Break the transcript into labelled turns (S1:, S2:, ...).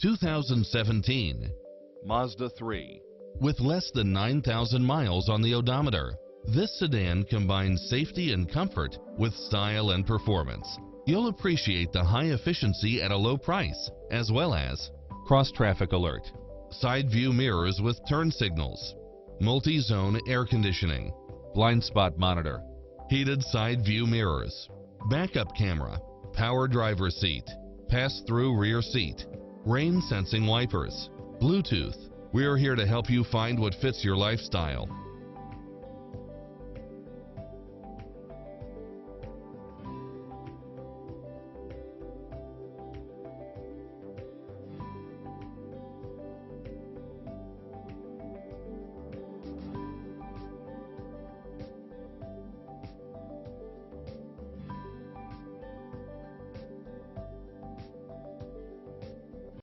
S1: 2017
S2: Mazda 3.
S1: With less than 9,000 miles on the odometer, this sedan combines safety and comfort with style and performance. You'll appreciate the high efficiency at a low price, as well as cross-traffic alert, side view mirrors with turn signals, multi-zone air conditioning, blind spot monitor, heated side view mirrors, backup camera, power driver seat, pass-through rear seat, rain sensing wipers, Bluetooth. We're here to help you find what fits your lifestyle.